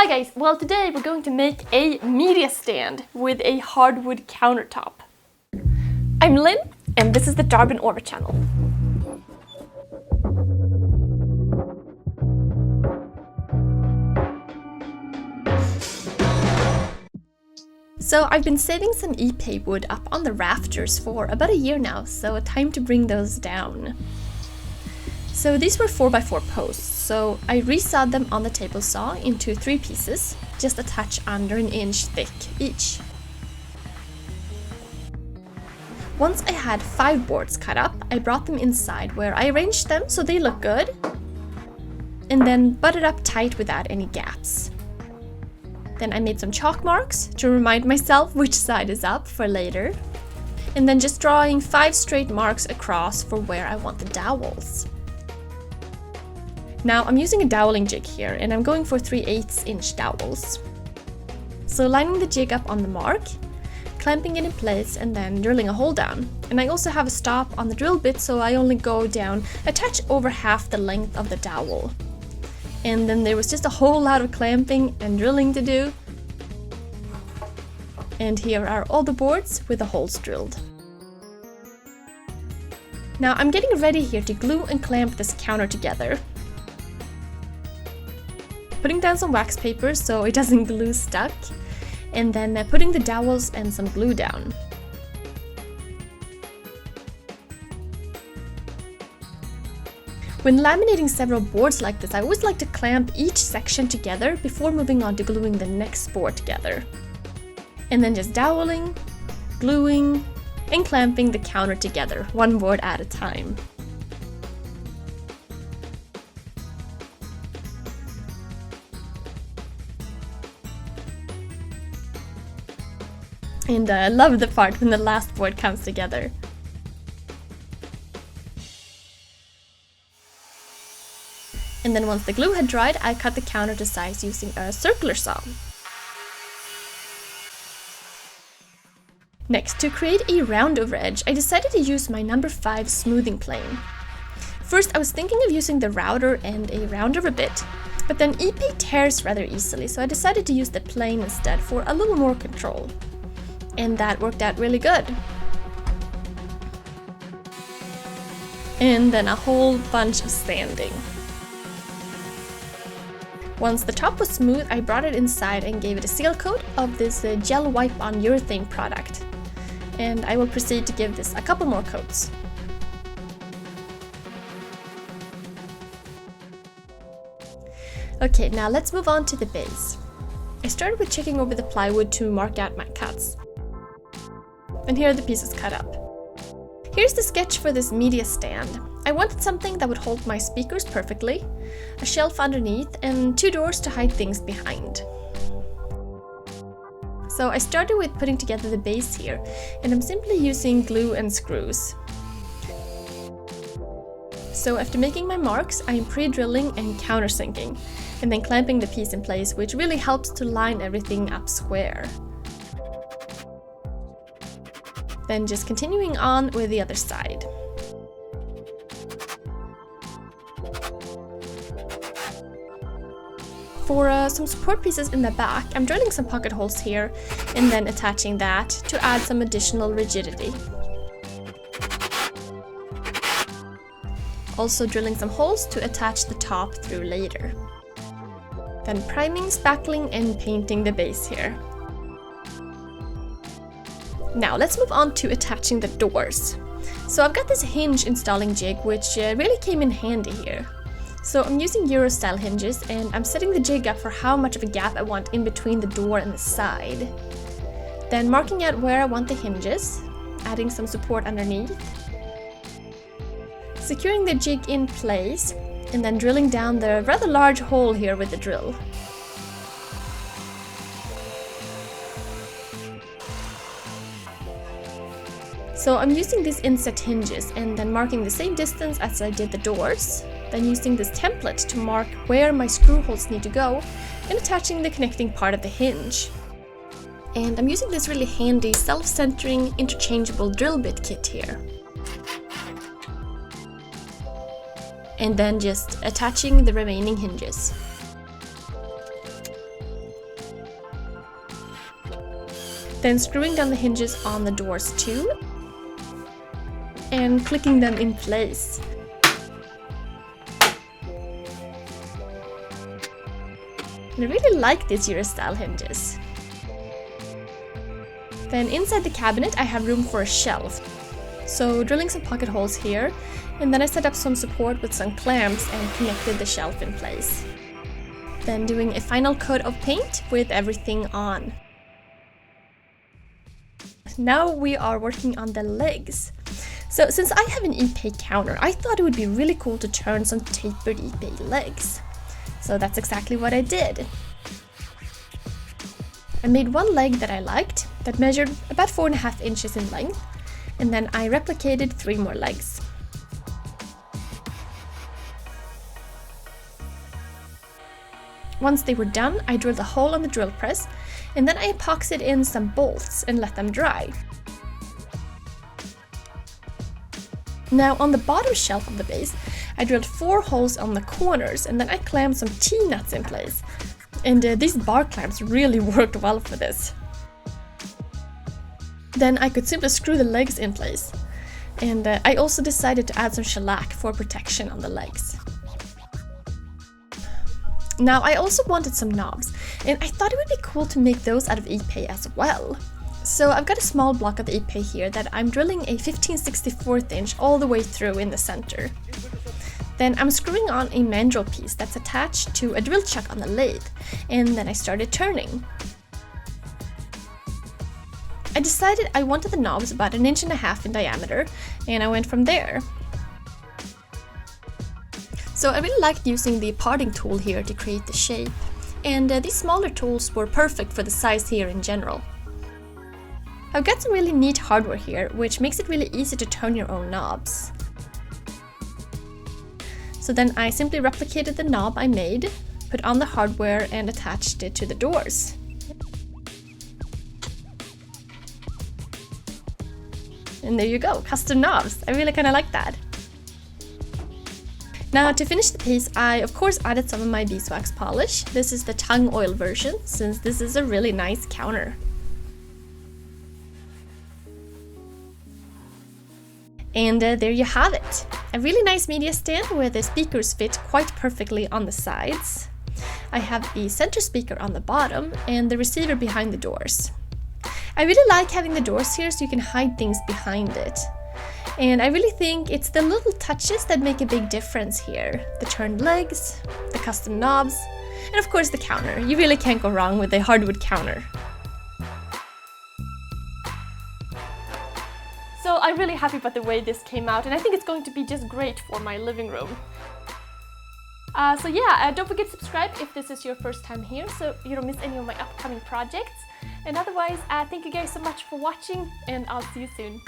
Hi guys, well today we're going to make a media stand with a hardwood countertop. I'm Lynn and this is the Darbin Orvar channel. So I've been saving some epay wood up on the rafters for about a year now, so time to bring those down. So these were 4x4 posts, so I resawed them on the table saw into 3 pieces, just a touch under an inch thick each. Once I had 5 boards cut up, I brought them inside where I arranged them so they look good, and then butted up tight without any gaps. Then I made some chalk marks to remind myself which side is up for later, and then just drawing 5 straight marks across for where I want the dowels. Now I'm using a doweling jig here and I'm going for 3/8 inch dowels. So lining the jig up on the mark, clamping it in place and then drilling a hole down. And I also have a stop on the drill bit, so I only go down a touch over half the length of the dowel. And then there was just a whole lot of clamping and drilling to do. And here are all the boards with the holes drilled. Now I'm getting ready here to glue and clamp this counter together. Putting down some wax paper so it doesn't glue stuck, and then putting the dowels and some glue down. When laminating several boards like this, I always like to clamp each section together before moving on to gluing the next board together. And then just doweling, gluing, and clamping the counter together, one board at a time. And I love the part when the last board comes together. And then once the glue had dried, I cut the counter to size using a circular saw. Next, to create a round over edge, I decided to use my number 5 smoothing plane. First, I was thinking of using the router and a round over bit, but then epay tears rather easily, so I decided to use the plane instead for a little more control. And that worked out really good. And then a whole bunch of sanding. Once the top was smooth, I brought it inside and gave it a seal coat of this gel wipe on urethane product. And I will proceed to give this a couple more coats. Okay, now let's move on to the base. I started with checking over the plywood to mark out my cuts. And here are the pieces cut up. Here's the sketch for this media stand. I wanted something that would hold my speakers perfectly, a shelf underneath, and 2 doors to hide things behind. So I started with putting together the base here, and I'm simply using glue and screws. So after making my marks, I am pre-drilling and countersinking, and then clamping the piece in place, which really helps to line everything up square. Then just continuing on with the other side. For some support pieces in the back, I'm drilling some pocket holes here and then attaching that to add some additional rigidity. Also drilling some holes to attach the top through later. Then priming, spackling, and painting the base here. Now let's move on to attaching the doors. So I've got this hinge installing jig which really came in handy here. So I'm using Euro style hinges and I'm setting the jig up for how much of a gap I want in between the door and the side. Then marking out where I want the hinges, adding some support underneath, securing the jig in place, and then drilling down the rather large hole here with the drill. So I'm using these inset hinges and then marking the same distance as I did the doors, then using this template to mark where my screw holes need to go and attaching the connecting part of the hinge. And I'm using this really handy self-centering interchangeable drill bit kit here. And then just attaching the remaining hinges. Then screwing down the hinges on the doors too, and clicking them in place. And I really like these Euro-style hinges. Then inside the cabinet I have room for a shelf. So drilling some pocket holes here, and then I set up some support with some clamps and connected the shelf in place. Then doing a final coat of paint with everything on. Now we are working on the legs. So since I have an epay counter, I thought it would be really cool to turn some tapered epay legs. So that's exactly what I did. I made one leg that I liked, that measured about 4.5 inches in length, and then I replicated 3 more legs. Once they were done, I drilled a hole on the drill press, and then I epoxied in some bolts and let them dry. Now on the bottom shelf of the base, I drilled 4 holes on the corners, and then I clamped some T-nuts in place. And these bar clamps really worked well for this. Then I could simply screw the legs in place. And I also decided to add some shellac for protection on the legs. Now I also wanted some knobs, and I thought it would be cool to make those out of epay as well. So I've got a small block of epay here that I'm drilling a 15/64 inch all the way through in the center. Then I'm screwing on a mandrel piece that's attached to a drill chuck on the lathe, and then I started turning. I decided I wanted the knobs about 1.5 inches in diameter, and I went from there. So I really liked using the parting tool here to create the shape, and these smaller tools were perfect for the size here in general. I've got some really neat hardware here, which makes it really easy to turn your own knobs. So then I simply replicated the knob I made, put on the hardware and attached it to the doors. And there you go, custom knobs. I really kind of like that. Now to finish the piece, I of course added some of my beeswax polish. This is the tung oil version, since this is a really nice counter. And there you have it. A really nice media stand where the speakers fit quite perfectly on the sides. I have the center speaker on the bottom and the receiver behind the doors. I really like having the doors here so you can hide things behind it. And I really think it's the little touches that make a big difference here. The turned legs, the custom knobs, and of course the counter. You really can't go wrong with a hardwood counter. So I'm really happy about the way this came out, and I think it's going to be just great for my living room. So yeah, don't forget to subscribe if this is your first time here, so you don't miss any of my upcoming projects. And otherwise, thank you guys so much for watching, and I'll see you soon.